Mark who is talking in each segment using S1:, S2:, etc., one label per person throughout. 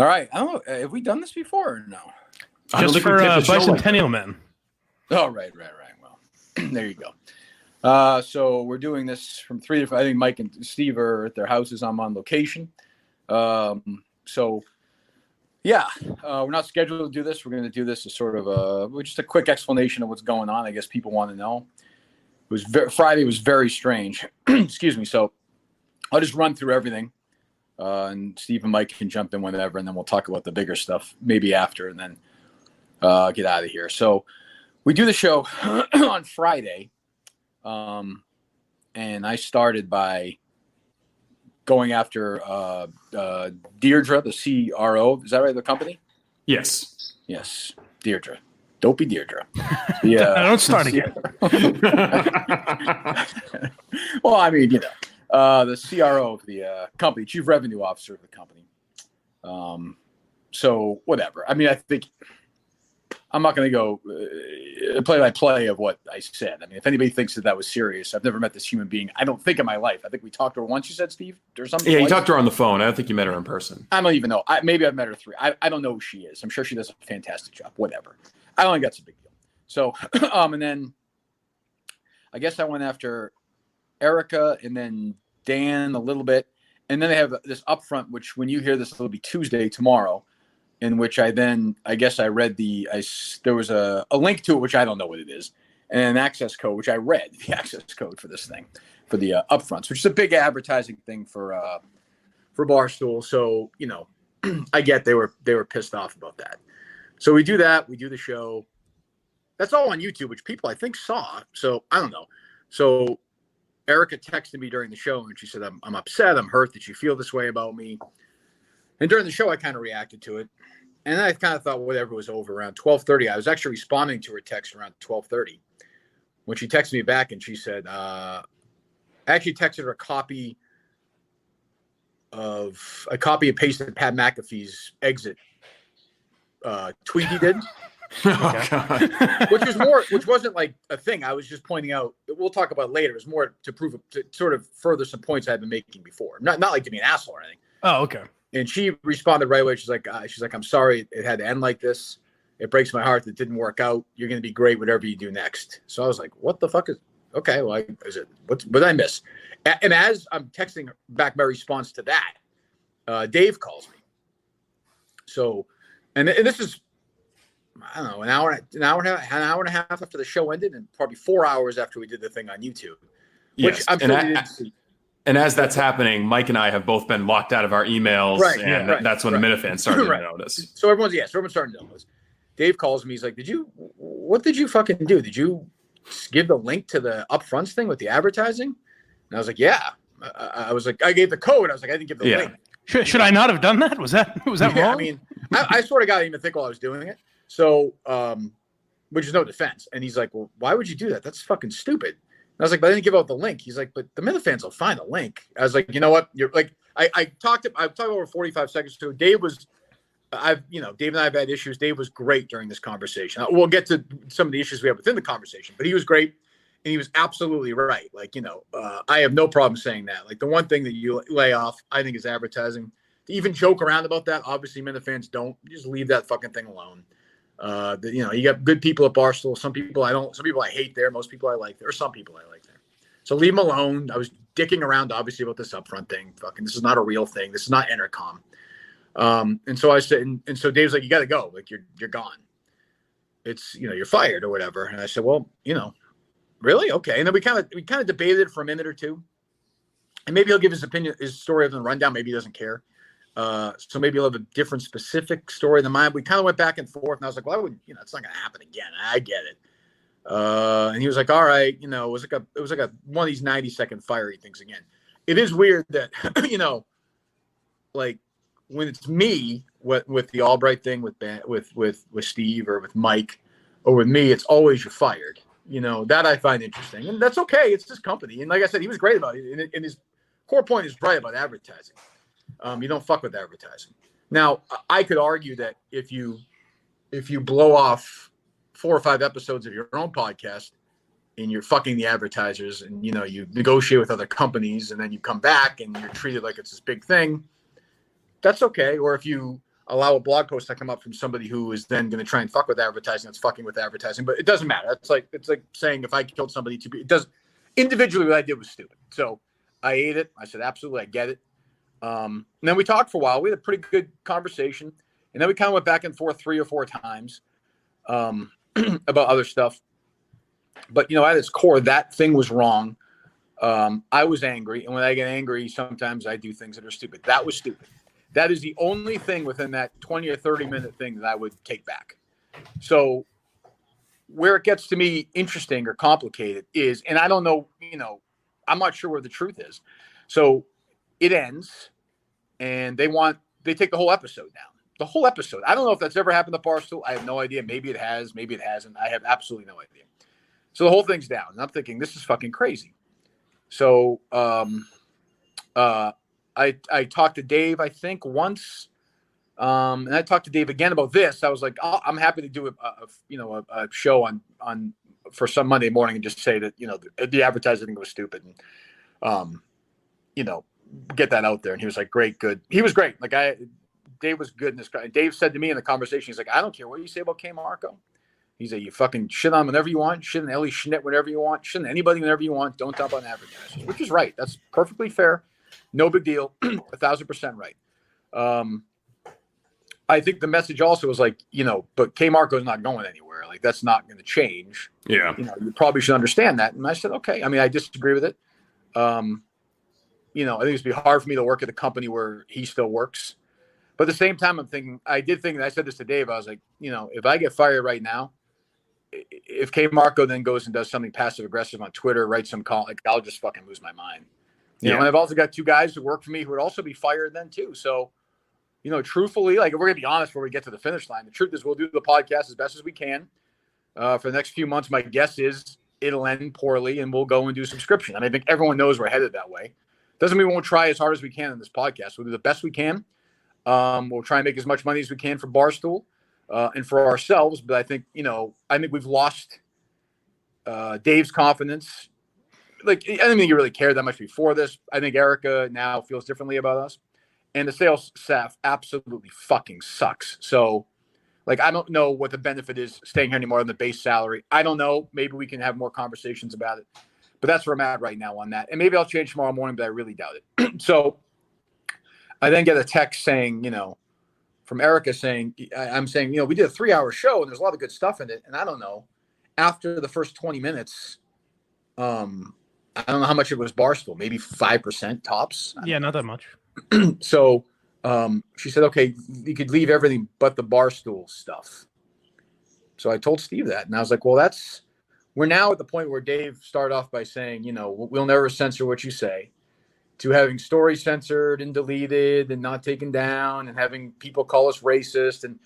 S1: All right. I don't know. Have we done this before or no?
S2: Just for Bicentennial Men.
S1: Oh, right. Well, there you go. So we're doing this from 3 different. I think Mike and Steve are at their houses. I'm on location. So, yeah, we're not scheduled to do this. We're going to do this as sort of just a quick explanation of what's going on. I guess people want to know. Friday was very strange. Excuse me. So I'll just run through everything. And Steve and Mike can jump in whenever, and then we'll talk about the bigger stuff maybe after, and then get out of here. So we do the show on Friday, and I started by going after Deirdre, the CRO. Is that right, the company?
S3: Yes,
S1: Deirdre. Don't be Deirdre.
S2: Don't start again.
S1: Well, I mean, the CRO of the company, Chief Revenue Officer of the company. So whatever. I mean, I think I'm not going to go play-by-play of what I said. I mean, if anybody thinks that was serious, I've never met this human being. I don't think in my life. I think we talked to her once. You said, Steve, or something.
S3: Yeah, you talked to her on the phone. I don't think you met her in person.
S1: I don't even know. Maybe I've met her 3. I don't know who she is. I'm sure she does a fantastic job. Whatever. I don't think that's a big deal. So, and then I guess I went after Erica and then Dan a little bit. And then they have this upfront, which when you hear this, it'll be Tuesday tomorrow, in which I guess I read there was a link to it, which I don't know what it is, and an access code, which I read the access code for this thing, for the upfronts, which is a big advertising thing for Barstool. So, I get they were pissed off about that. So we do that. We do the show. That's all on YouTube, which people I think saw. So I don't know. So Erica texted me during the show and she said, I'm upset. I'm hurt that you feel this way about me. And during the show, I kind of reacted to it. And then I kind of thought whatever was over around 12:30. I was actually responding to her text around 12:30 when she texted me back and she said, I actually texted her a copy and pasted Pat McAfee's exit tweet he did.
S3: Oh, God.
S1: which wasn't like a thing. I was just pointing out, we'll talk about it later. It was more to sort of further some points I had been making before. Not like to be an asshole or anything.
S2: Oh, okay.
S1: And she responded right away. She's like, I'm sorry it had to end like this. It breaks my heart that it didn't work out. You're going to be great, whatever you do next. So I was like, what the fuck is, okay. Well, what did I miss? And as I'm texting back my response to that, Dave calls me. So, and this is, I don't know, an hour and a half after the show ended, and probably 4 hours after we did the thing on YouTube. Which
S3: Yes.
S1: I'm sure you didn't see.
S3: And as that's happening, Mike and I have both been locked out of our emails, that's when the Minifans started to notice.
S1: So everyone's starting to notice. Dave calls me. He's like, what did you fucking do? Did you give the link to the upfronts thing with the advertising? And I was like, yeah. I was like, I gave the code. I was like, I didn't give the link.
S2: Should I not have done that? Was that wrong?
S1: I mean, I sort of got to even think while I was doing it. So, which is no defense. And he's like, well, why would you do that? That's fucking stupid. And I was like, but I didn't give out the link. He's like, but the Minifans will find a link. I was like, you know what? You're like, I talked over 45 seconds to Dave and I have had issues. Dave was great during this conversation. We'll get to some of the issues we have within the conversation, but he was great. And he was absolutely right. Like, I have no problem saying that. Like, the one thing that you lay off, I think, is advertising. To even joke around about that, obviously, Minifans don't. Just leave that fucking thing alone. You got good people at Barstool. Some people I don't. Some people I hate there. Most people I like there. Or some people I like there. So leave them alone. I was dicking around, obviously, about this upfront thing. Fucking, this is not a real thing. This is not Intercom. And so I said, and so Dave's like, you got to go. Like, you're gone. It's, you're fired or whatever. And I said, well, really? Okay. And then we kind of debated it for a minute or two. And maybe he'll give his opinion, his story of the rundown. Maybe he doesn't care. So maybe he'll have a different specific story than mine. We kind of went back and forth, and I was like, well, I would, it's not going to happen again. I get it. And he was like, all right, it was like a one of these 90-second fiery things again. It is weird that, like when it's me with the Albright thing with Steve or with Mike or with me, it's always you're fired. That I find interesting, and that's okay. It's this company, and like I said, he was great about it. And his core point is right about advertising. You don't fuck with advertising. Now, I could argue that if you blow off 4 or 5 episodes of your own podcast and you're fucking the advertisers, and you negotiate with other companies, and then you come back and you're treated like it's this big thing, that's okay. Or if you allow a blog post to come up from somebody who is then going to try and fuck with advertising. That's fucking with advertising, but it doesn't matter. It's like saying if I killed somebody it does individually what I did was stupid. So I ate it. I said, absolutely, I get it. And then we talked for a while. We had a pretty good conversation, and then we kind of went back and forth 3 or 4 times about other stuff. But at its core, that thing was wrong. I was angry, and when I get angry, sometimes I do things that are stupid. That was stupid. That is the only thing within that 20 or 30-minute thing that I would take back. So where it gets to me interesting or complicated is, and I don't know, I'm not sure where the truth is. So it ends, and they take the whole episode down. The whole episode. I don't know if that's ever happened to Barstool. I have no idea. Maybe it has. Maybe it hasn't. I have absolutely no idea. So the whole thing's down. And I'm thinking, this is fucking crazy. So I talked to Dave, I think, once, and I talked to Dave again about this. I was like, I'm happy to do a show on for some Monday morning and just say that the advertising was stupid, and get that out there. And he was like, great, good. He was great. Like Dave was good in this guy. Dave said to me in the conversation, he's like, I don't care what you say about K Marco. He's like, you fucking shit on whenever you want, shit on Ellie Schnitt whenever you want, shit on anybody whenever you want. Don't dump on advertisers, which is right. That's perfectly fair. No big deal. 1,000% right. I think the message also was like, but K Marco's not going anywhere. Like, that's not going to change.
S3: Yeah.
S1: You probably should understand that. And I said, okay. I mean, I disagree with it. I think it'd be hard for me to work at a company where he still works. But at the same time, I said this to Dave. I was like, if I get fired right now, if K Marco then goes and does something passive aggressive on Twitter, writes some call, like, I'll just fucking lose my mind. And I've also got 2 guys who work for me who would also be fired then too. So, truthfully, like, if we're gonna be honest before we get to the finish line, the truth is we'll do the podcast as best as we can. For the next few months, my guess is it'll end poorly and we'll go and do subscription. I think everyone knows we're headed that way. Doesn't mean we won't try as hard as we can in this podcast. We'll do the best we can. We'll try and make as much money as we can for Barstool and for ourselves. But I think we've lost Dave's confidence. Like, I didn't think he really cared that much before this. I think Erica now feels differently about us. And the sales staff absolutely fucking sucks. So, like, I don't know what the benefit is staying here anymore than the base salary. I don't know. Maybe we can have more conversations about it. But that's where I'm at right now on that. And maybe I'll change tomorrow morning, but I really doubt it. So I then get a text saying, from Erica saying, I'm saying, we did a 3-hour show and there's a lot of good stuff in it. And I don't know, after the first 20 minutes, I don't know how much it was Barstool, maybe 5% tops.
S2: Yeah, not that much.
S1: So she said, okay, you could leave everything but the Barstool stuff. So I told Steve that. And I was like, well, we're now at the point where Dave started off by saying, we'll never censor what you say, to having stories censored and deleted and not taken down, and having people call us racist, and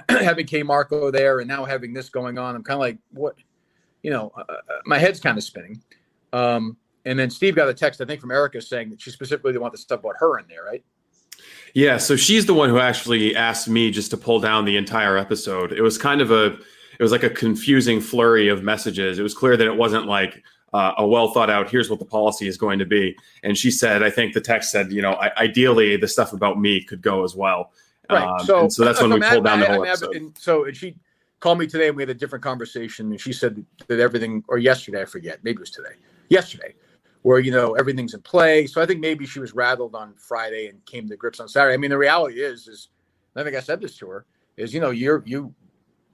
S1: having K Marco there, and now having this going on. I'm kind of like, what? My head's kind of spinning. And then Steve got a text, I think, from Erica saying that she specifically didn't want the stuff about her in there, right?
S3: Yeah, so she's the one who actually asked me just to pull down the entire episode. It was kind of like a confusing flurry of messages. It was clear that it wasn't like a well thought out, here's what the policy is going to be. And she said, I think the text said, ideally the stuff about me could go as well.
S1: Right.
S3: So that's when we pulled down the whole episode.
S1: And she called me today and we had a different conversation. And she said that everything, or yesterday, I forget, maybe it was today, yesterday, where, everything's in play. So I think maybe she was rattled on Friday and came to grips on Saturday. I mean, the reality is I think I said this to her, is, you're the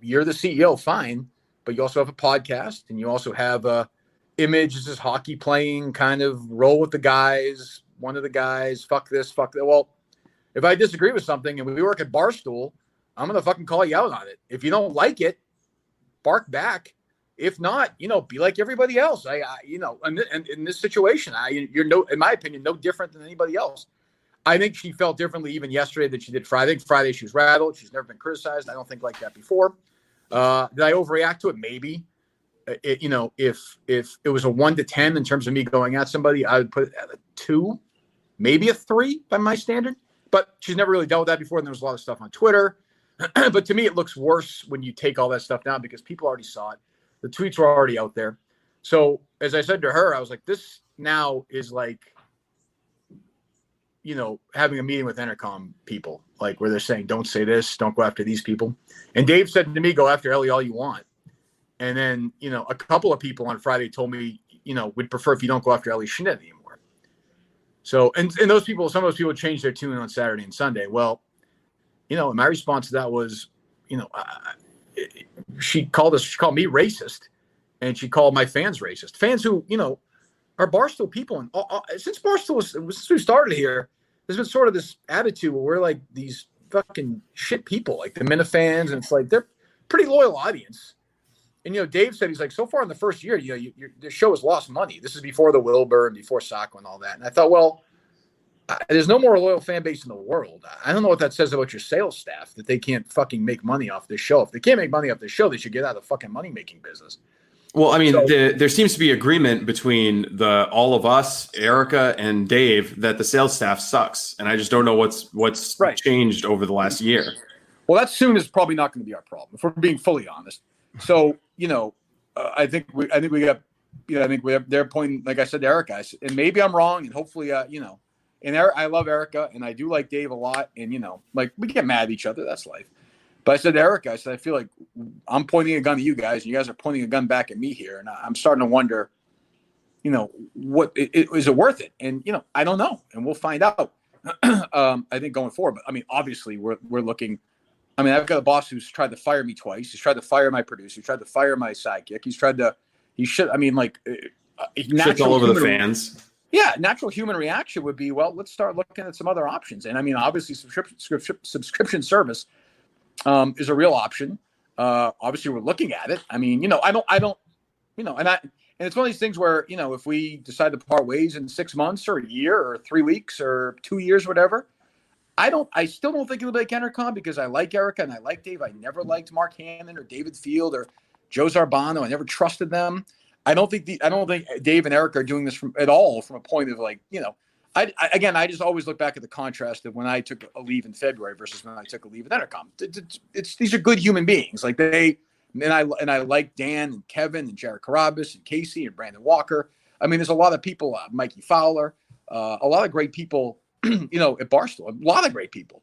S1: CEO, fine, but you also have a podcast and you also have a image, this is hockey playing, kind of roll with the guys, one of the guys, fuck this, fuck that. Well, if I disagree with something and we work at Barstool, I'm going to fucking call you out on it. If you don't like it, bark back. If not, be like everybody else. In this situation, you're in my opinion, no different than anybody else. I think she felt differently even yesterday than she did Friday. I think Friday she was rattled. She's never been criticized. I don't think like that before. Did I overreact to it? Maybe. If it was a 1 to 10 in terms of me going at somebody, I would put it at a 2, maybe a 3 by my standard. But she's never really dealt with that before. And there was a lot of stuff on Twitter. But to me, it looks worse when you take all that stuff down because people already saw it. The tweets were already out there. So as I said to her, I was like, this now is like having a meeting with Entercom people, like where they're saying, don't say this, don't go after these people. And Dave said to me, go after Ellie all you want. And then, a couple of people on Friday told me, would prefer if you don't go after Ellie Schnitt anymore. So, and some of those people changed their tune on Saturday and Sunday. Well, my response to that was, she called me racist, and she called my fans racist. Fans who, are Barstool people. And since since we started here, there's been sort of this attitude where we're like these fucking shit people, like the Minifans, and it's like they're pretty loyal audience. And Dave said, he's like, so far in the first year, the show has lost money. This is before the Wilbur and before Sacco and all that. And I thought, well, there's no more loyal fan base in the world. I don't know what that says about your sales staff, that they can't fucking make money off this show. If they can't make money off this show, they should get out of the fucking money-making business.
S3: Well, I mean, there seems to be agreement between all of us, Erica and Dave, that the sales staff sucks. And I just don't know what's changed over the last year.
S1: Well, that soon is probably not going to be our problem, if we're being fully honest. So, I think we got, I think we have their point, like I said to Erica, and maybe I'm wrong, and hopefully, and I love Erica, and I do like Dave a lot, and like we get mad at each other, that's life. But I said to Erica, I feel like I'm pointing a gun at you guys, and you guys are pointing a gun back at me here, and I'm starting to wonder, what is it worth it? And I don't know, and we'll find out. I think going forward, but I mean, obviously, we're looking. I mean, I've got a boss who's tried to fire me twice. He's tried to fire my producer. He's tried to fire my sidekick. I mean, like,
S3: shit's all over the fans.
S1: Yeah, natural human reaction would be, well, let's start looking at some other options. And I mean, obviously, subscription service is a real option. Obviously, we're looking at it. I mean, I don't, and it's one of these things where, if we decide to part ways in 6 months or a year or 3 weeks or 2 years, whatever, I still don't think it'll be like Entercom, because I like Erica and I like Dave. I never liked Mark Hannon or David Field or Joe Zarbano. I never trusted them. I don't think Dave and Erica are doing this from a point of like, I just always look back at the contrast of when I took a leave in February versus when I took a leave at Entercom. These are good human beings. Like I like Dan and Kevin and Jared Carabas and Casey and Brandon Walker. I mean, there's a lot of people, Mikey Fowler, a lot of great people, at Barstool, a lot of great people.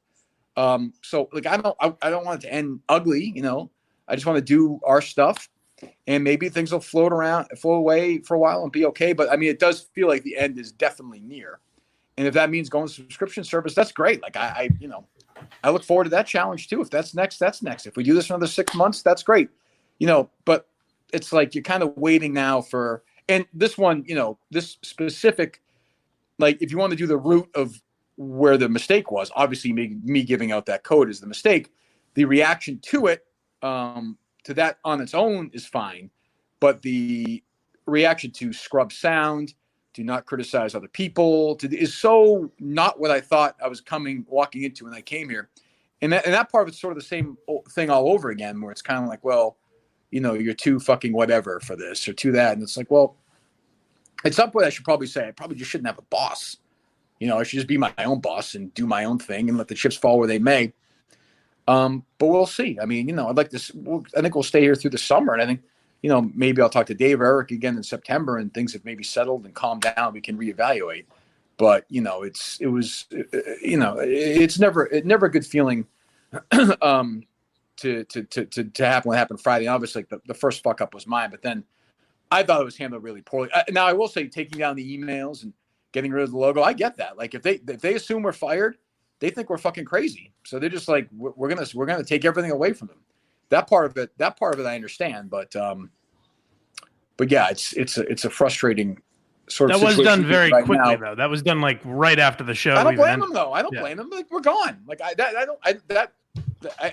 S1: So like, I don't want it to end ugly, I just want to do our stuff, and maybe things will float away for a while and be okay. But I mean, it does feel like the end is definitely near. And if that means going to subscription service, that's great. Like I look forward to that challenge too. If that's next, that's next. If we do this for another 6 months, that's great. But it's like, you're kind of waiting now for, and this one, this specific, like if you want to do the root of where the mistake was, obviously me giving out that code is the mistake. The reaction to it, to that on its own is fine, but the reaction to scrub sound, do not criticize other people, is so not what I thought I was walking into when I came here. And that part of it's sort of the same thing all over again, where it's kind of like, well, you're too fucking whatever for this or too that. And it's like, well, at some point I should probably say, I probably just shouldn't have a boss. I should just be my own boss and do my own thing and let the chips fall where they may. But we'll see. I mean, I'd like this. I think we'll stay here through the summer. And I think, maybe I'll talk to Dave or Eric again in September, and things have maybe settled and calmed down. We can reevaluate. But, it's never a good feeling to happen what happened Friday. Obviously, the first fuck up was mine, but then I thought it was handled really poorly. Now I will say, taking down the emails and getting rid of the logo, I get that. Like if they assume we're fired, they think we're fucking crazy. So they're just like, we're gonna take everything away from them. That part of it I understand, but yeah, it's a frustrating sort of.
S2: That was done very
S1: right
S2: quickly
S1: now.
S2: Though. That was done like right after the show.
S1: I don't blame them though. I don't blame them. Like we're gone. Like I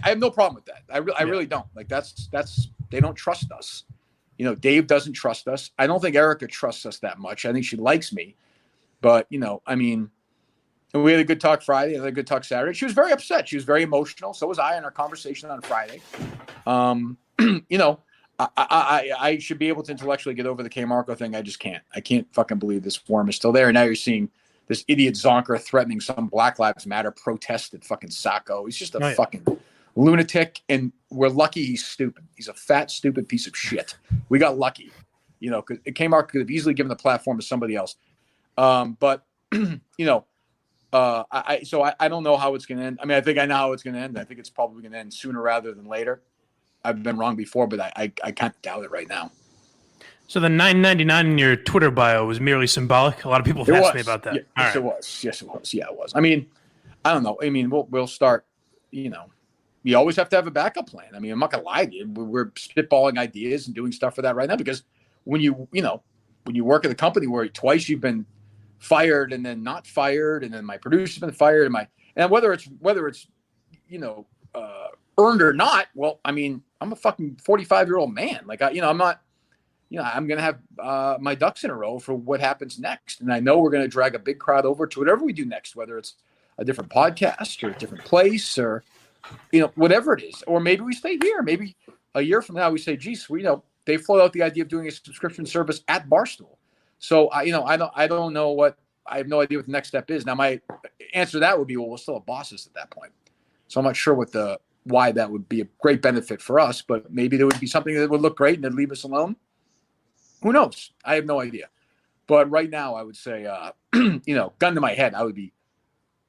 S1: have no problem with that. I really don't. Like that's they don't trust us. Dave doesn't trust us. I don't think Erica trusts us that much. I think she likes me, but I mean, we had a good talk Friday. I had a good talk Saturday. She was very upset. She was very emotional. So was I in our conversation on Friday. I should be able to intellectually get over the K Marco thing. I just can't. I can't fucking believe this worm is still there. And now you're seeing this idiot Zonker threatening some Black Lives Matter protest at fucking Sacco. He's just a fucking lunatic. And we're lucky he's stupid. He's a fat, stupid piece of shit. We got lucky, because K Marco could have easily given the platform to somebody else. But I don't know how it's going to end. I mean, I think I know how it's going to end. I think it's probably going to end sooner rather than later. I've been wrong before, but I can't doubt it right now.
S2: So the $9.99 in your Twitter bio was merely symbolic. A lot of people have asked me about that.
S1: Yeah, yes, it was. Yes, it was. Yeah, it was. I mean, I don't know. I mean, we'll start. You know, you always have to have a backup plan. I mean, I'm not gonna lie to you. We're spitballing ideas and doing stuff for that right now because when you work at a company where twice you've been fired and then not fired, and then my producer's been fired, and whether it's earned or not. Well, I mean, I'm a fucking 45-year-old man. Like I'm not. I'm going to have my ducks in a row for what happens next. And I know we're going to drag a big crowd over to whatever we do next, whether it's a different podcast or a different place or, whatever it is. Or maybe we stay here. Maybe a year from now we say, geez, they float out the idea of doing a subscription service at Barstool. So, I don't know I have no idea what the next step is. Now, my answer to that would be, well, we're still a bosses at that point. So I'm not sure why that would be a great benefit for us, but maybe there would be something that would look great and they'd leave us alone. Who knows? I have no idea. But right now, I would say, gun to my head, I would be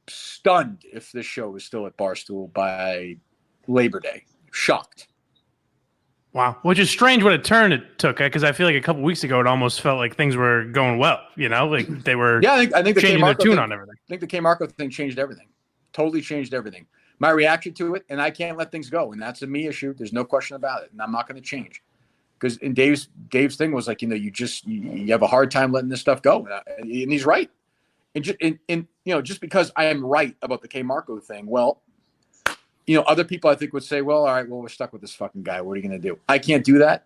S1: stunned if this show was still at Barstool by Labor Day. Shocked.
S2: Wow. Which is strange what a turn it took, because I feel like a couple weeks ago, it almost felt like things were going well, like they were
S1: I think
S2: changing their tune on everything.
S1: I think the K Marco thing changed everything. Totally changed everything. My reaction to it, and I can't let things go. And that's a me issue. There's no question about it. And I'm not going to change. Because in Dave's thing was like, you have a hard time letting this stuff go. And he's right. And just because I am right about the K Marco thing, well, other people I think would say, well, all right, well, we're stuck with this fucking guy. What are you going to do? I can't do that.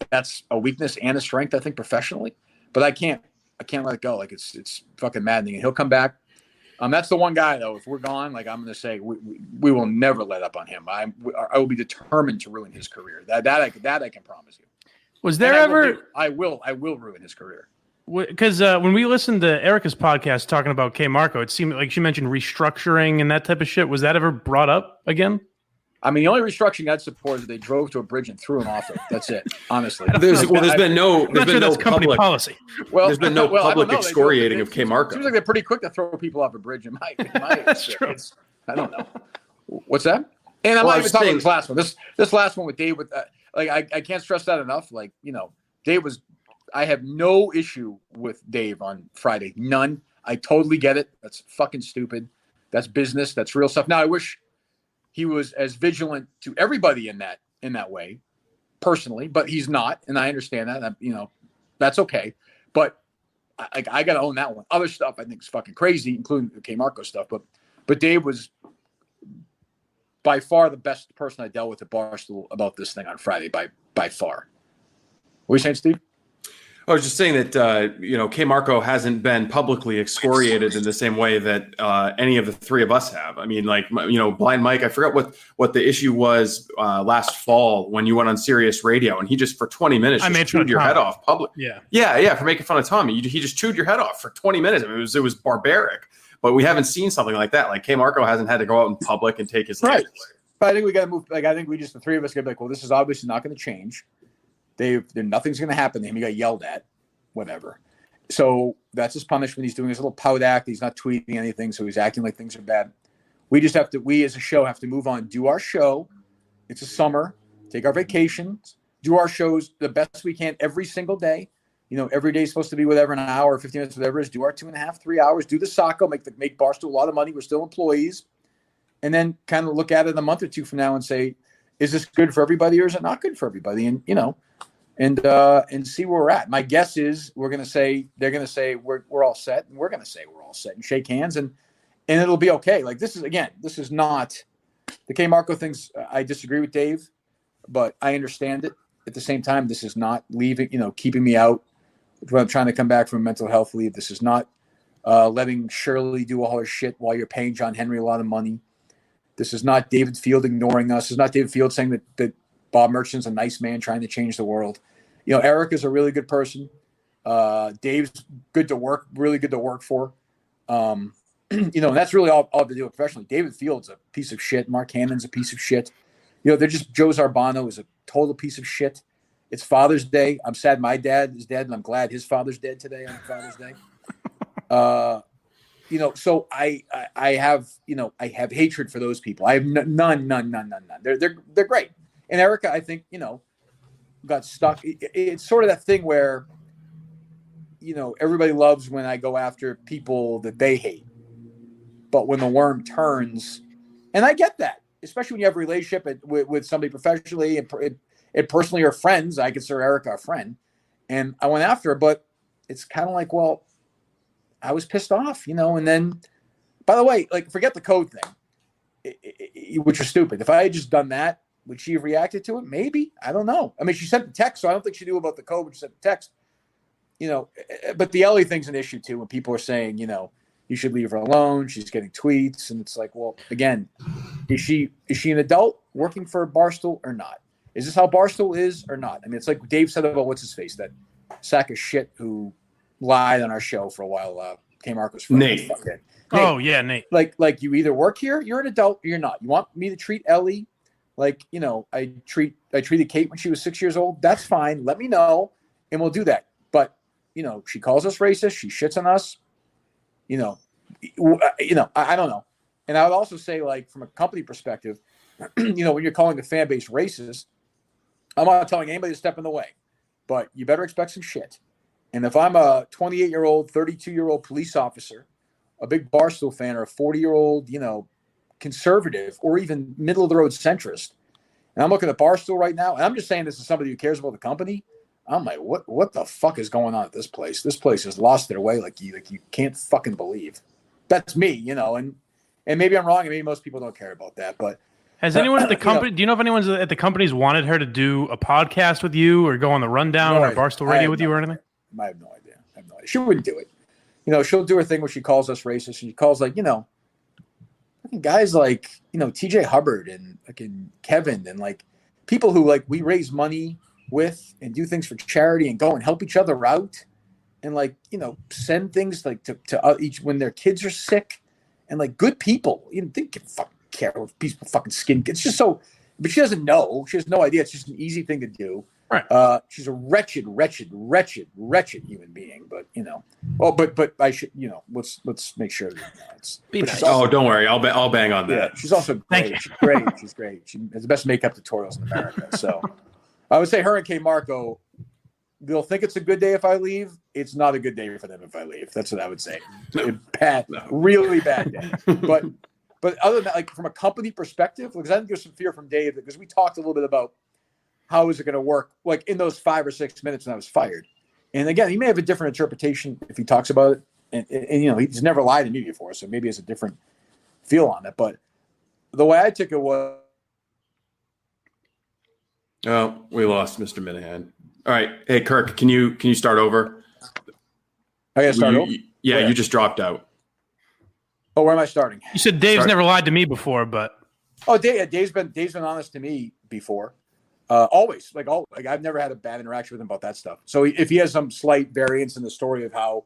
S1: That's a weakness and a strength, I think, professionally. But I can't let it go. Like it's fucking maddening. And he'll come back. That's the one guy, though. If we're gone, like I'm going to say, we will never let up on him. I will be determined to ruin his career. That I can promise you.
S2: Was there ever?
S1: I will ruin his career.
S2: Because when we listened to Erica's podcast talking about K Marco, it seemed like she mentioned restructuring and that type of shit. Was that ever brought up again?
S1: I mean, the only restructuring I'd support is they drove to a bridge and threw him off it. That's it. Honestly,
S3: there's been no
S2: company
S3: public
S2: policy.
S3: Well, there's been no public excoriating of K Marco.
S1: It seems like they're pretty quick to throw people off a bridge. In my
S2: That's true.
S1: I don't know. What's that? And I'm not even talking about this last one. This last one with Dave. With I can't stress that enough. Like Dave was. I have no issue with Dave on Friday. None. I totally get it. That's fucking stupid. That's business. That's real stuff. Now I wish he was as vigilant to everybody in that way, personally, but he's not, and I understand that. That's okay. But I got to own that one. Other stuff I think is fucking crazy, including the K Marco stuff. But Dave was by far the best person I dealt with at Barstool about this thing on Friday. By far. What are you saying, Steve?
S3: I was just saying that, K Marco hasn't been publicly excoriated in the same way that any of the three of us have. I mean, Blind Mike, I forgot what the issue was last fall when you went on Sirius Radio, and he just for 20 minutes just chewed your head off public. Yeah, for making fun of Tommy. He just chewed your head off for 20 minutes. I mean, it was barbaric. But we haven't seen something like that. Like K Marco hasn't had to go out in public and take his
S1: right. But I think we got to move. Like I think we just the three of us got to be like, well, this is obviously not going to change. Nothing's going to happen to him. He got yelled at, whatever. So that's his punishment. He's doing his little pout act. He's not tweeting anything, so he's acting like things are bad. We as a show have to move on, do our show. It's a summer. Take our vacations. Do our shows the best we can every single day. Every day is supposed to be whatever, an hour, 15 minutes, whatever it is. Do our 2.5, 3 hours. Do the Sacco, make Barstool a lot of money. We're still employees. And then kind of look at it a month or two from now and say, is this good for everybody or is it not good for everybody? And, and see where we're at. My guess is they're going to say we're all set, and we're going to say we're all set and shake hands, and it'll be okay. Like this is not the K Marco things. I disagree with Dave, but I understand it. At the same time, this is not keeping me out when I'm trying to come back from mental health leave. This is not letting Shirley do all her shit while you're paying John Henry a lot of money. This is not David Field ignoring us. This is not David Field saying that Bob Merchant's a nice man trying to change the world. Eric is a really good person. Dave's really good to work for. And that's really all to do professionally. David Field's a piece of shit. Mark Hannon's a piece of shit. They're just Joe Zarbano is a total piece of shit. It's Father's Day. I'm sad my dad is dead, and I'm glad his father's dead today on Father's Day. so I have, I have hatred for those people. I have none. They're great. And Erica, I think, got stuck. It's sort of that thing where, everybody loves when I go after people that they hate. But when the worm turns, and I get that, especially when you have a relationship with somebody professionally and personally or friends, I consider Erica a friend. And I went after her, but it's kind of like, well, I was pissed off, and then, by the way, like, forget the code thing, which is stupid. If I had just done that, would she have reacted to it? Maybe. I don't know. I mean, she sent the text, so I don't think she knew about the code when she sent the text. But the Ellie thing's an issue too, when people are saying, you should leave her alone. She's getting tweets. And it's like, well, again, is she an adult working for Barstool or not? Is this how Barstool is or not? I mean, it's like Dave said about what's his face, that sack of shit who lied on our show for a while. K Marco's friend.
S3: Nate.
S1: Nate.
S2: Oh yeah, Nate.
S1: Like you either work here, you're an adult, or you're not. You want me to treat Ellie like, I treated Kate when she was 6 years old. That's fine. Let me know, and we'll do that. But she calls us racist. She shits on us. I don't know. And I would also say, like, from a company perspective, when you're calling the fan base racist, I'm not telling anybody to step in the way, but you better expect some shit. And if I'm a 28-year-old, 32-year-old police officer, a big Barstool fan, or a 40-year-old, conservative, or even middle-of-the-road centrist, and I'm looking at Barstool right now, and I'm just saying this as somebody who cares about the company, I'm like, what the fuck is going on at this place? This place has lost their way like you can't fucking believe. That's me, and maybe I'm wrong, and maybe most people don't care about that, but
S2: has anyone at the company? Do you know if anyone's at the company's wanted her to do a podcast with you, or go on the rundown, or Barstool Radio with you, or anything?
S1: I have no idea. She wouldn't do it. She'll do her thing where she calls us racist, and she calls, like, guys like, TJ Hubbard and fucking Kevin, and like people who, like, we raise money with and do things for charity and go and help each other out, and, like, send things, like, to each when their kids are sick, and, like, good people. They can fucking care if people fucking skin. It's just so, but she doesn't know. She has no idea. It's just an easy thing to do. Right. She's a wretched human being. But but I should, let's make sure that it's.
S3: Don't worry, I'll bang on that.
S1: Yeah, she's also great. She's great. She's great. She has the best makeup tutorials in America. So I would say her and K Marco, they'll think it's a good day if I leave. It's not a good day for them if I leave. That's what I would say. Really bad day. But other than that, like, from a company perspective, because I think there's some fear from Dave, because we talked a little bit about how is it going to work, like, in those 5 or 6 minutes when I was fired. And again, he may have a different interpretation if he talks about it. And he's never lied to me before, so maybe he has a different feel on it. But the way I took it was...
S3: Oh, we lost Mr. Minihane. All right. Hey, Kirk, can you start over?
S1: I got to start over?
S3: Yeah, you just dropped out.
S1: Oh, where am I starting?
S2: You said Dave's never lied to me before, but...
S1: Oh, Dave's been honest to me before. Always. Like, I've never had a bad interaction with him about that stuff. So if he has some slight variance in the story of how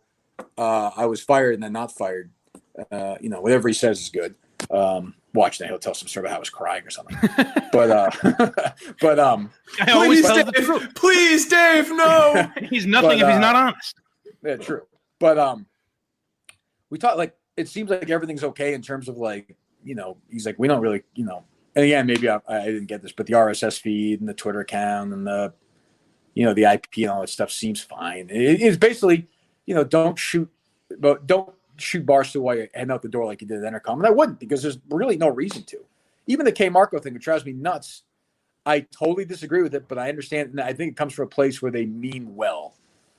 S1: I was fired and then not fired, whatever he says is good. Watch that, he'll tell some story about how I was crying or something.
S3: Please, Dave, no.
S2: He's nothing if he's not honest.
S1: Yeah, true. But we talked, like, it seems like everything's okay in terms of, like, he's like, we don't really, and again, maybe I didn't get this, but the RSS feed and the Twitter account and the IP and all that stuff seems fine. It's basically, don't shoot Barstool while you're heading out the door like you did at Entercom. And I wouldn't, because there's really no reason to. Even the K Marco thing, it drives me nuts. I totally disagree with it, but I understand, and I think it comes from a place where they mean well.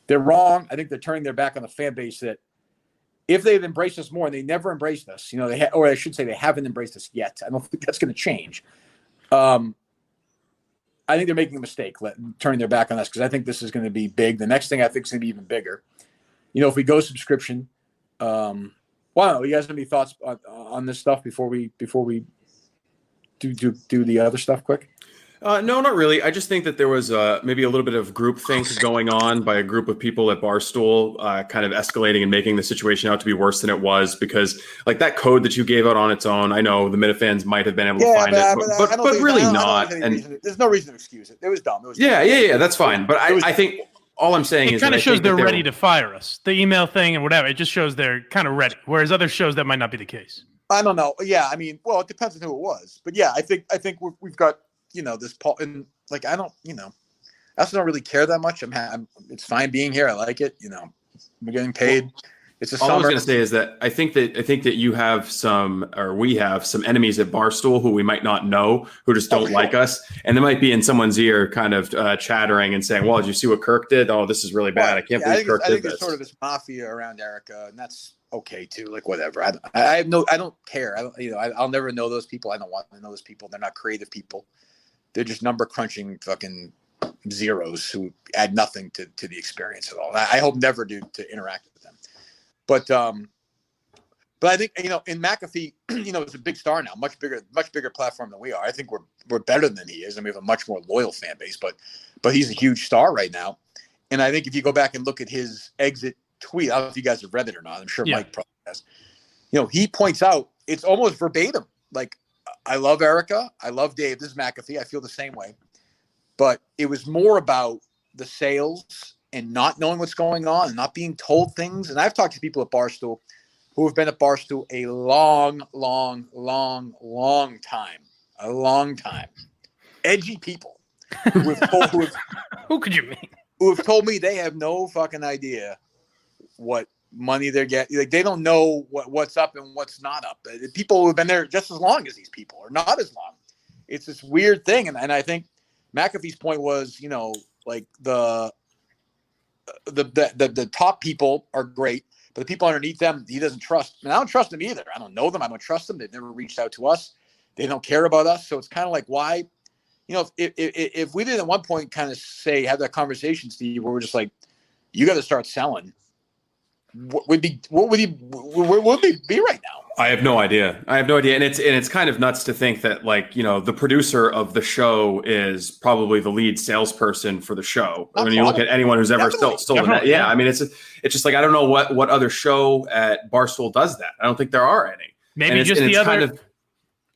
S1: They're wrong. I think they're turning their back on the fan base that, if they had embraced us more, and they never embraced us, or I should say they haven't embraced us yet. I don't think that's going to change. I think they're making a mistake turning their back on us, because I think this is going to be big. The next thing I think is going to be even bigger. If we go subscription, wow, you guys have any thoughts on this stuff before we do the other stuff quick?
S3: No, not really. I just think that there was maybe a little bit of groupthink going on by a group of people at Barstool, kind of escalating and making the situation out to be worse than it was, because, like, that code that you gave out on its own, I know the Minifans might have been able to find it, but really not. And
S1: there's no reason to excuse it. It was dumb.
S3: Yeah, that's fine. But I think all I'm saying
S2: it
S3: is
S2: kind
S3: that
S2: of
S3: I
S2: shows
S3: think that
S2: they're ready to fire us. The email thing and whatever, it just shows they're kind of ready. Whereas other shows that might not be the case.
S1: I don't know. Yeah, I mean, well, it depends on who it was, but yeah, I think we've got this Paul, and like I don't I also don't really care that much. It's fine being here. I like it. We're getting paid. It's a
S3: all
S1: summer.
S3: I was going to say is that I think that you have we have some enemies at Barstool who we might not know, who just don't like us, and they might be in someone's ear, kind of chattering and saying, "Well, did you see what Kirk did? Oh, this is really bad. I can't believe Kirk did this."
S1: I think there's sort of this mafia around Erica, and that's okay too. Like whatever. I don't care. I'll never know those people. I don't want to know those people. They're not creative people. They're just number crunching fucking zeros who add nothing to the experience at all. I hope never to interact with them. But I think in McAfee, it's a big star now, much bigger platform than we are. I think we're better than he is, and we have a much more loyal fan base. But he's a huge star right now, and I think if you go back and look at his exit tweet, I don't know if you guys have read it or not. I'm sure Mike probably has. He points out it's almost verbatim. Like, I love Erica, I love Dave. This is McAfee. I feel the same way, but it was more about the sales and not knowing what's going on and not being told things. And I've talked to people at Barstool who have been at Barstool a long time. Edgy people who
S2: Who could you mean?
S1: Who have told me they have no fucking idea what money they're getting. Like, they don't know what's up and what's not up. People who have been there just as long as these people, or not as long. It's this weird thing. And I think McAfee's point was, like the top people are great, but the people underneath them, he doesn't trust. And I don't trust them either. I don't know them. I don't trust them. They've never reached out to us. They don't care about us. So it's kind of like, why, if we did at one point kind of have that conversation, Steve, where we're just like, you got to start selling. What would he be right now?
S3: I have no idea. And it's kind of nuts to think that, like, the producer of the show is probably the lead salesperson for the show. When you look at anyone who's ever sold it. Yeah. I mean, it's just like, I don't know what other show at Barstool does that. I don't think there are any.
S2: Maybe just the other.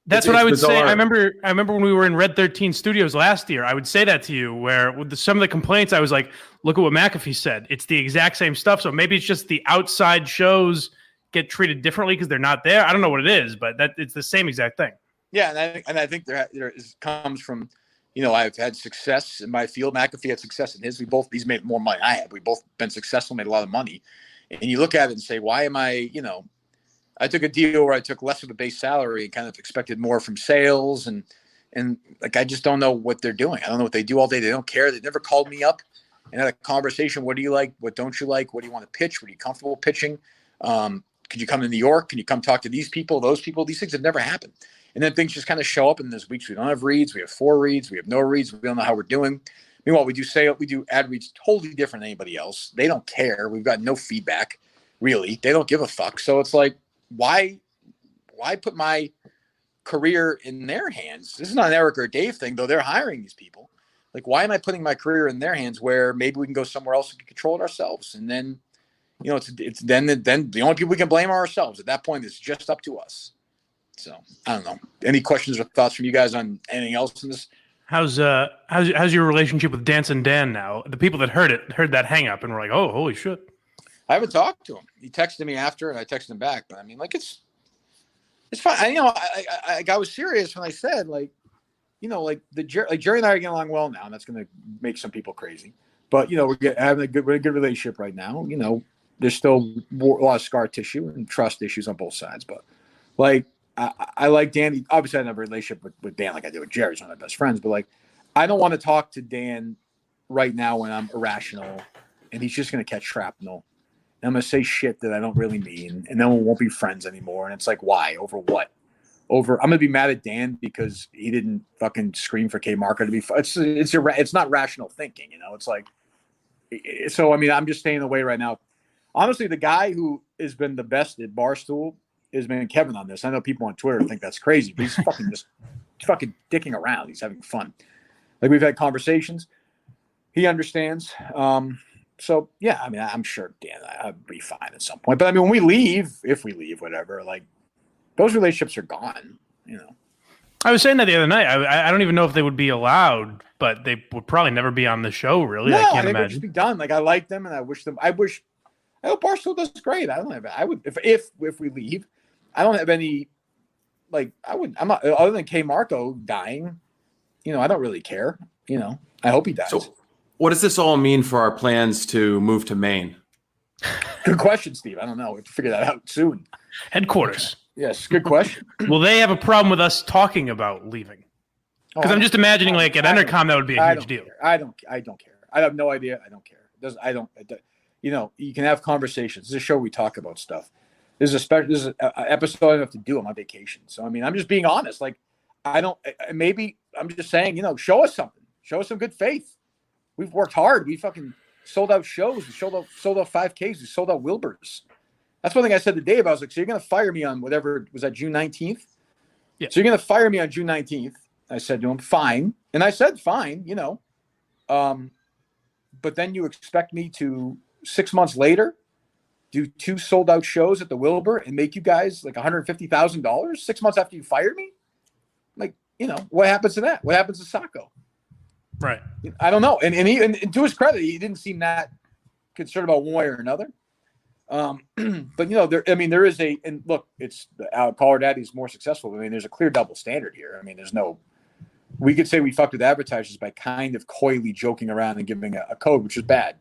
S2: That's what I would say. I remember when we were in Red 13 Studios last year, I would say that to you, where with some of the complaints, I was like, look at what McAfee said. It's the exact same stuff. So maybe it's just the outside shows get treated differently because they're not there. I don't know what it is, but it's the same exact thing.
S1: Yeah, and I think there comes from, I've had success in my field. McAfee had success in his. He's made more money than I have. We've both been successful, made a lot of money. And you look at it and say, why am I, I took a deal where I took less of a base salary and kind of expected more from sales. And like, I just don't know what they're doing. I don't know what they do all day. They don't care. They never called me up and had a conversation. What do you like? What don't you like? What do you want to pitch? What are you comfortable pitching? Could you come to New York? Can you come talk to these people, those people? These things have never happened. And then things just kind of show up in those weeks. We don't have reads. We have 4 reads. We have no reads. We don't know how we're doing. Meanwhile, we do ad reads totally different than anybody else. They don't care. We've got no feedback, really. They don't give a fuck. So it's like, why put my career in their hands? This is not an Eric or Dave thing, though. They're hiring these people. Like, why am I putting my career in their hands where maybe we can go somewhere else and control it ourselves? And then, it's then the only people we can blame are ourselves. At that point, it's just up to us. So I don't know. Any questions or thoughts from you guys on anything else in this?
S2: How's your relationship with Dancing Dan now? The people that heard that hang up and were like, oh, holy shit.
S1: I haven't talked to him. He texted me after, and I texted him back. But I mean, like, it's fine. I was serious when I said, like, like Jerry and I are getting along well now, and that's going to make some people crazy. But we're having a good relationship right now. There's still a lot of scar tissue and trust issues on both sides. But like, I like Dan. Obviously, I have a relationship with Dan like I do with Jerry. He's one of my best friends. But like, I don't want to talk to Dan right now when I'm irrational, and he's just going to catch shrapnel. And I'm going to say shit that I don't really mean, and then we won't be friends anymore. And it's like, why? Over what? I'm going to be mad at Dan because he didn't fucking scream for K Marco to be. It's not rational thinking, It's like, so I mean, I'm just staying away right now. Honestly, the guy who has been the best at Barstool has been Kevin on this. I know people on Twitter think that's crazy, but he's fucking dicking around. He's having fun. Like, we've had conversations. He understands. So yeah, I mean, I'm sure Dan, I'll be fine at some point. But I mean, when we leave, if we leave, whatever, like, those relationships are gone.
S2: I was saying that the other night. I don't even know if they would be allowed, but they would probably never be on the show. Really,
S1: No,
S2: I can't
S1: they would
S2: imagine.
S1: just be done. Like I like them, and I hope Barstool does great. I don't have. I would if we leave. I don't have any. Like I'm not other than K Marco dying. I don't really care. I hope he dies.
S3: So, what does this all mean for our plans to move to Maine?
S1: Good question, Steve. I don't know. We have to figure that out soon.
S2: Headquarters.
S1: Yes, good question.
S2: Will they have a problem with us talking about leaving? Because I'm just imagining, like at Entercom, that would be a huge deal.
S1: I don't care. I have no idea. I don't care. You can have conversations. This is a show we talk about stuff. This is an episode I have to do on my vacation. So I'm just being honest. Like maybe I'm just saying, show us something. Show us some good faith. We've worked hard. We fucking sold out shows. We sold out 5Ks. We sold out Wilburs. That's one thing I said to Dave. I was like, so you're going to fire me on whatever, was that June 19th?
S2: Yeah.
S1: So you're going to fire me on June 19th. I said to him, fine. And I said, fine, but then you expect me to 6 months later do 2 sold out shows at the Wilbur and make you guys like $150,000 6 months after you fired me? Like, what happens to that? What happens to Sacco?
S2: Right.
S1: I don't know. And to his credit, he didn't seem that concerned about one way or another. But there is and look, it's Caller Daddy is more successful. There's a clear double standard here. We could say we fucked with advertisers by kind of coyly joking around and giving a code, which is bad.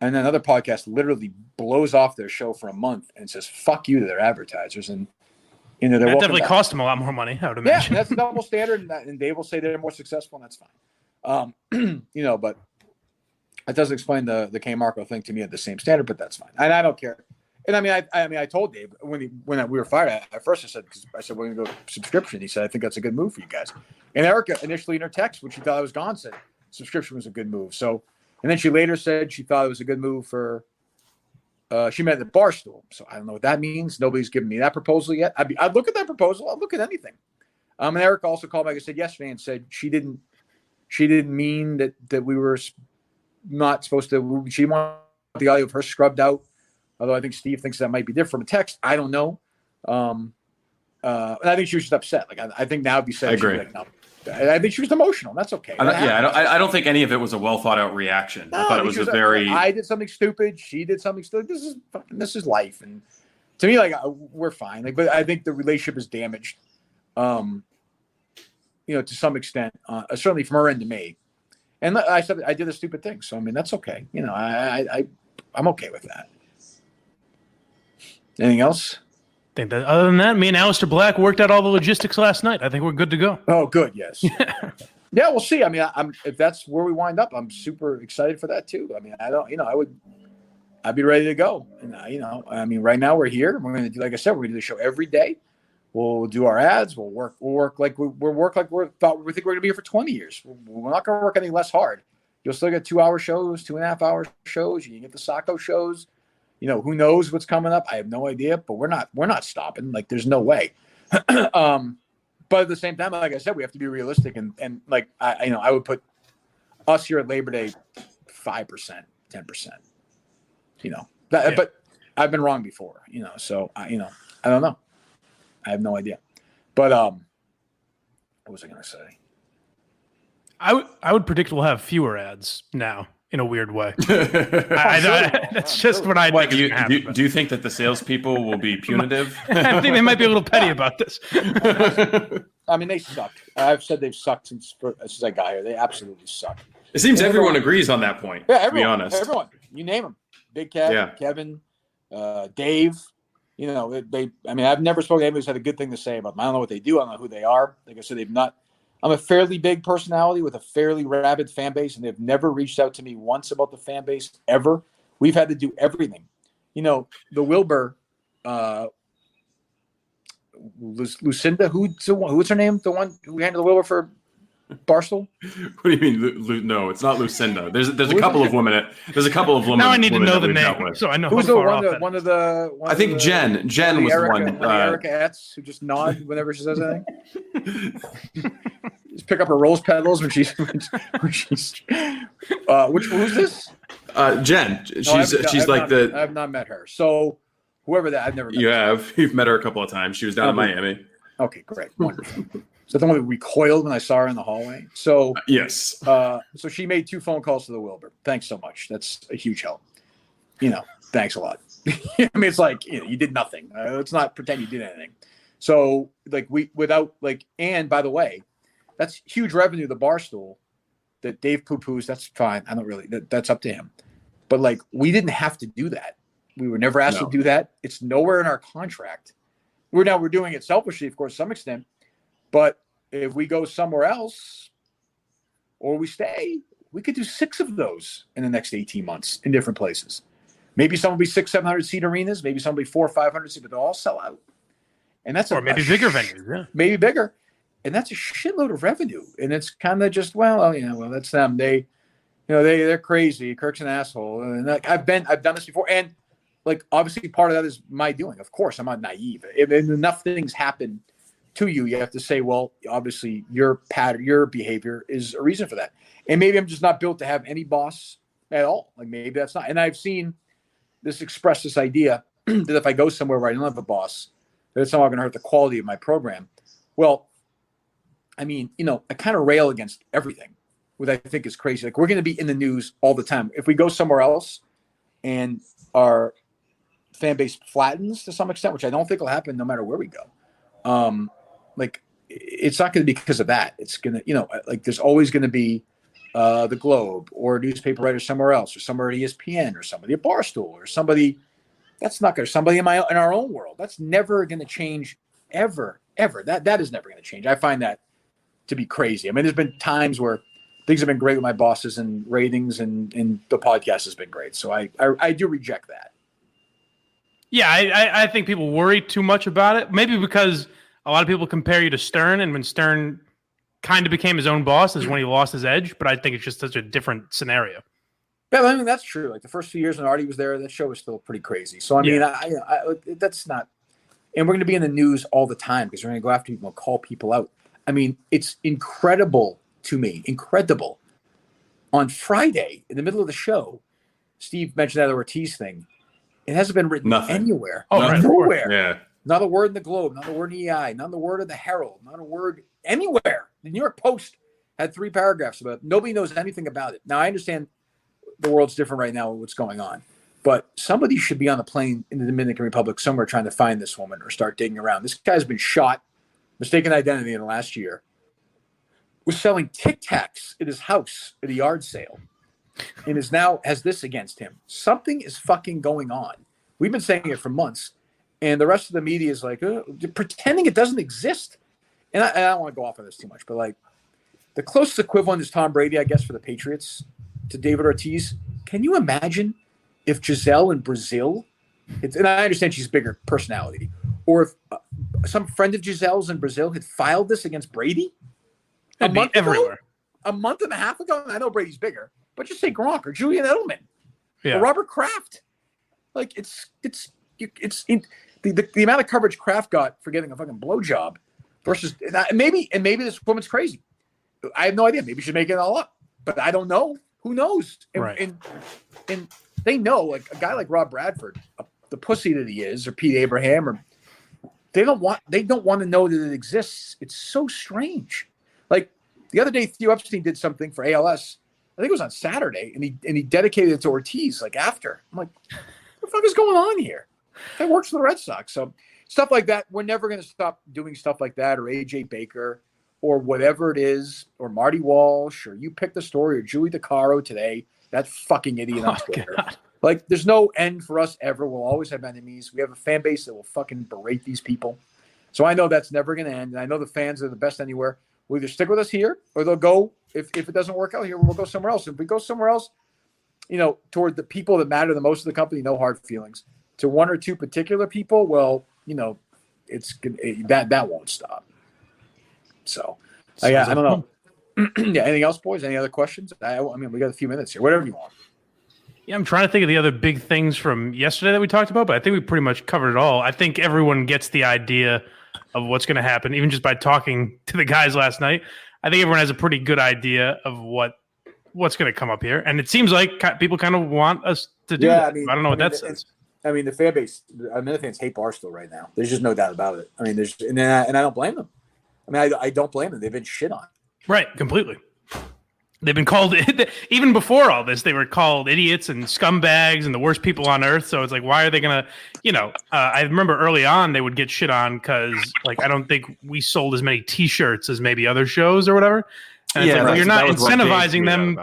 S1: And then another podcast literally blows off their show for a month and says, fuck you to their advertisers. And, they're
S2: that definitely cost them a lot more money, I would imagine.
S1: Yeah, that's a double standard. And Dave will say they're more successful, and that's fine. But it doesn't explain the K Marco thing to me at the same standard, but that's fine. And I don't care. And I told Dave when we were fired, at first I said, we're going to go subscription. He said, I think that's a good move for you guys. And Erica initially in her text, when she thought I was gone, said subscription was a good move. So, and then she later said she thought it was a good move for, she meant the Barstool. So I don't know what that means. Nobody's given me that proposal yet. I'd look at that proposal. I'd look at anything. And Erica also called back and said yesterday and said she didn't mean that we were not supposed to. She wanted the audio of her scrubbed out. Although I think Steve thinks that might be different from a text. I don't know. And I think she was just upset. Like I think now it'd be said.
S3: I agree.
S1: Like, no. I think she was emotional. That's okay.
S3: I don't think any of it was a well thought out reaction. I thought it was a very.
S1: I did something stupid. She did something stupid. This is life, and to me, like we're fine. Like, but I think the relationship is damaged. To some extent, certainly from her end to me. And I said I did a stupid thing, so that's okay. I'm okay with that. Anything else?
S2: I think that other than that, me and Aleister Black worked out all the logistics last night. I think we're good to go.
S1: Oh, good. Yes. Yeah, we'll see. If that's where we wind up, I'm super excited for that too. I'd be ready to go. And, right now we're here. We're going to do, like I said, we're going to do the show every day. We'll do our ads. We'll work like we think we're going to be here for 20 years. We're not going to work any less hard. You'll still get 2-hour shows, 2.5-hour shows. You can get the Sacco shows. Who knows what's coming up? I have no idea, but we're not stopping. Like, there's no way. But at the same time, like I said, we have to be realistic. And like, I would put us here at Labor Day 5%, 10%. But I've been wrong before. So I don't know. I have no idea. But what was I going to say?
S2: I would predict we'll have fewer ads now. In a weird way. That's just what I think.
S3: Do you think that the salespeople will be punitive?
S2: I think they might be a little petty about this.
S1: They suck. I've said they've sucked since I got here. They absolutely suck.
S3: It seems everyone agrees on that point. Yeah, everyone, to be honest.
S1: Everyone. You name them. Big Kev, Kevin, Dave. I've never spoken to anybody who's had a good thing to say about them. I don't know what they do. I don't know who they are. Like I said, they've not. I'm a fairly big personality with a fairly rabid fan base, and they've never reached out to me once about the fan base ever. We've had to do everything. The Wilbur, Lucinda, who's her name? The one who handled the Wilbur for Barstool?
S3: What do you mean? No, it's not Lucinda. There's a couple of women. There's a couple of women.
S2: Now I need to know the name, so I know.
S1: Who's one of the?
S3: I think Jen. Jen was
S1: Erica,
S3: the one.
S1: Erica Etz, who just nod whenever she says anything. Just pick up her rose petals when she's. Who's this?
S3: Jen.
S1: I've not met her. So whoever that, I've never met her.
S3: You've met her a couple of times. She was down in Miami.
S1: Okay, great, wonderful. Is that the one that recoiled when I saw her in the hallway? So
S3: yes.
S1: So she made 2 phone calls to the Wilbur. Thanks so much. That's a huge help. Thanks a lot. I mean, it's like you did nothing. Let's not pretend you did anything. So and by the way, that's huge revenue. The Barstool that Dave poo-poos. That's fine. I don't really. That's up to him. But we didn't have to do that. We were never asked to do that. It's nowhere in our contract. We're doing it selfishly, of course, to some extent. But if we go somewhere else or we stay, we could do 6 of those in the next 18 months in different places. Maybe some will be 600-700 seat arenas. Maybe some will be 400 or 500 seat, but they'll all sell out. And that's
S2: maybe bigger venues. Yeah,
S1: maybe bigger. And that's a shitload of revenue. And it's kind of just that's them. They're crazy. Kirk's an asshole. And I've done this before. And obviously part of that is my doing. Of course, I'm not naive. If enough things happen to you, you have to say, well, obviously your pattern, your behavior is a reason for that. And maybe I'm just not built to have any boss at all. Maybe that's not. And I've seen this idea that if I go somewhere where I don't have a boss, that it's somehow going to hurt the quality of my program. Well, I mean, I kind of rail against everything, which I think is crazy. We're going to be in the news all the time. If we go somewhere else and our fan base flattens to some extent, which I don't think will happen no matter where we go, it's not going to be because of that. It's going to, there's always going to be the Globe or a newspaper writer somewhere else, or somewhere at ESPN, or somebody at Barstool, or somebody somebody in our own world. That's never going to change ever. That is never going to change. I find that to be crazy. I mean, there's been times where things have been great with my bosses and ratings, and the podcast has been great. So I do reject that.
S2: Yeah, I think people worry too much about it. Maybe because a lot of people compare you to Stern, and when Stern kind of became his own boss is when he lost his edge. But I think it's just such a different scenario.
S1: Yeah, I mean, that's true. The first few years when Artie was there, that show was still pretty crazy. So, I mean, that's not – and we're going to be in the news all the time because we're going to go after people and call people out. I mean, it's incredible to me, incredible. On Friday, in the middle of the show, Steve mentioned that Ortiz thing. It hasn't been written anywhere. Nowhere.
S3: Yeah.
S1: Not a word in the Globe, not a word in the EI, not a word in the Herald, not a word anywhere. The New York Post had 3 paragraphs about it. Nobody knows anything about it. Now, I understand the world's different right now with what's going on, but somebody should be on a plane in the Dominican Republic somewhere trying to find this woman or start digging around. This guy's been shot, mistaken identity in the last year, was selling Tic Tacs at his house at a yard sale, and is now has this against him. Something is fucking going on. We've been saying it for months. And the rest of the media is pretending it doesn't exist. And I don't want to go off on this too much, but the closest equivalent is Tom Brady, I guess, for the Patriots to David Ortiz. Can you imagine if Giselle in Brazil, and I understand she's bigger personality, or if some friend of Giselle's in Brazil had filed this against Brady a month and a half ago? And I know Brady's bigger, but just say Gronk or Julian Edelman or Robert Kraft. The amount of coverage Kraft got for getting a fucking blowjob versus maybe this woman's crazy. I have no idea. Maybe she's making it all up, but I don't know. Who knows? And they know, a guy like Rob Bradford, the pussy that he is, or Pete Abraham, or they don't want to know that it exists. It's so strange. The other day, Theo Epstein did something for ALS. I think it was on Saturday, and he dedicated it to Ortiz. After, I'm like, what the fuck is going on here? That works for the Red Sox. So stuff like that, we're never going to stop doing stuff like that, or AJ Baker, or whatever it is, or Marty Walsh, or you pick the story, or Julie DeCaro today, that fucking idiot on Twitter. There's no end for us ever. We'll always have enemies. We have a fan base that will fucking berate these people. So I know that's never going to end. And I know the fans are the best anywhere. We'll either stick with us here, or they'll go, if it doesn't work out here, we'll go somewhere else. If we go somewhere else, toward the people that matter the most of the company, no hard feelings. To 1 or 2 particular people, well, it's that won't stop. So, I don't know. Yeah. Anything else, boys? Any other questions? I mean, we got a few minutes here. Whatever you want.
S2: Yeah, I'm trying to think of the other big things from yesterday that we talked about, but I think we pretty much covered it all. I think everyone gets the idea of what's going to happen, even just by talking to the guys last night. I think everyone has a pretty good idea of what's going to come up here, and it seems like people kind of want us to do that. I don't know what that says.
S1: I mean, the fan base, Minifans hate Barstool right now. There's just no doubt about it. I mean, and I don't blame them. I mean, I don't blame them. They've been shit on.
S2: Right, completely. They've been called, even before all this, they were called idiots and scumbags and the worst people on earth. So it's like, why are they going to, I remember early on they would get shit on because, like, I don't think we sold as many T-shirts as maybe other shows or whatever. And it's like, well, you're not incentivizing them.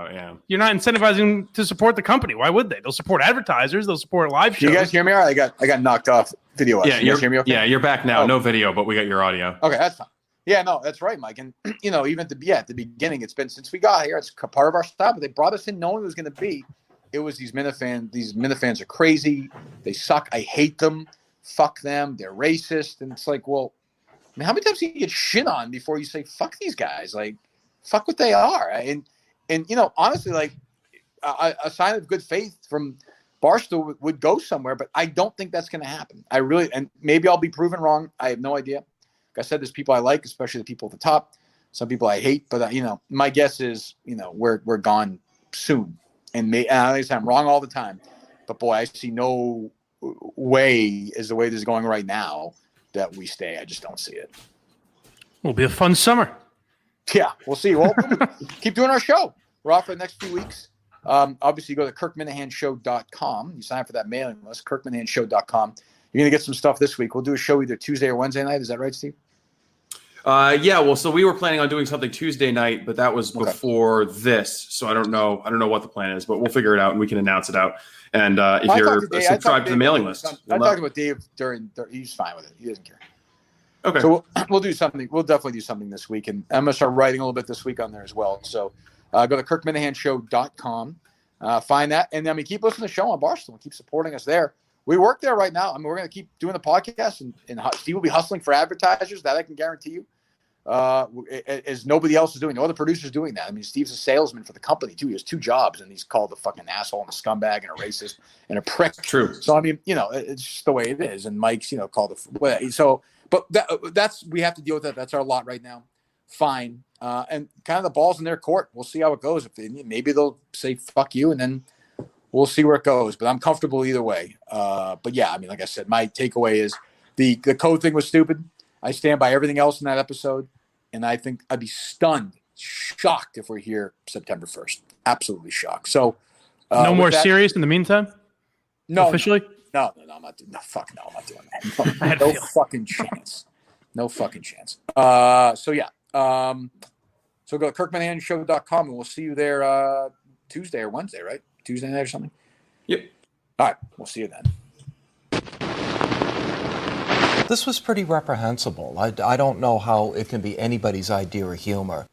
S2: You're not incentivizing them to support the company. Why would they? They'll support advertisers. They'll support live shows.
S1: You guys hear me? I got knocked off video.
S3: Yeah,
S1: you guys hear me okay?
S3: Yeah, you're back now. No video, but we got your audio.
S1: Okay, that's fine. Yeah, no, that's right, Mike. And, even at the beginning, it's been since we got here, it's part of our style, but they brought us in knowing it was going to be. It was these Minifans. These Minifans are crazy. They suck. I hate them. Fuck them. They're racist. And it's like, well, I mean, how many times do you get shit on before you say, fuck these guys? Like, fuck what they are. And honestly, like, a sign of good faith from Barstool would go somewhere, but I don't think that's going to happen. And maybe I'll be proven wrong. I have no idea. Like I said, there's people I like, especially the people at the top. Some people I hate, but my guess is, we're gone soon. And I guess I'm wrong all the time, but boy, I see no way as the way this is going right now that we stay. I just don't see it.
S2: Will be a fun summer.
S1: Yeah, we'll see. Well, keep doing our show. We're off for the next few weeks. Obviously, you go to KirkMinihaneShow.com. You sign up for that mailing list, KirkMinihaneShow.com. You're going to get some stuff this week. We'll do a show either Tuesday or Wednesday night. Is that right, Steve?
S3: Yeah. Well, so we were planning on doing something Tuesday night, but that was before this. So I don't know what the plan is, but we'll figure it out and we can announce it out. And if you're subscribed to the mailing list,
S1: I talked about Dave during he's fine with it. He doesn't care.
S3: Okay.
S1: So we'll do something. We'll definitely do something this week. And I'm going to start writing a little bit this week on there as well. So go to KirkMinihaneShow.com. Find that. And keep listening to the show on Barstool and keep supporting us there. We work there right now. I mean, we're going to keep doing the podcast, and Steve will be hustling for advertisers. That I can guarantee you. As nobody else is doing. No other producer's doing that. I mean, Steve's a salesman for the company, too. He has 2 jobs, and he's called a fucking asshole and a scumbag and a racist and a prick.
S3: True.
S1: So, I mean, it's just the way it is. And Mike's, called but that's we have to deal with that. That's our lot right now. Fine. And kind of the ball's in their court. We'll see how it goes. Maybe they'll say, fuck you, and then we'll see where it goes. But I'm comfortable either way. But yeah, I mean, like I said, my takeaway is the code thing was stupid. I stand by everything else in that episode. And I think I'd be stunned, shocked if we're here September 1st. Absolutely shocked. So
S2: no more serious in the meantime?
S1: No.
S2: Officially?
S1: No, I'm not doing I'm not doing that. No fucking chance. No fucking chance. So yeah. So go to KirkMinihaneShow.com and we'll see you there Tuesday or Wednesday, right? Tuesday night or something?
S3: Yep.
S1: All right. We'll see you then.
S4: This was pretty reprehensible. I don't know how it can be anybody's idea of humor.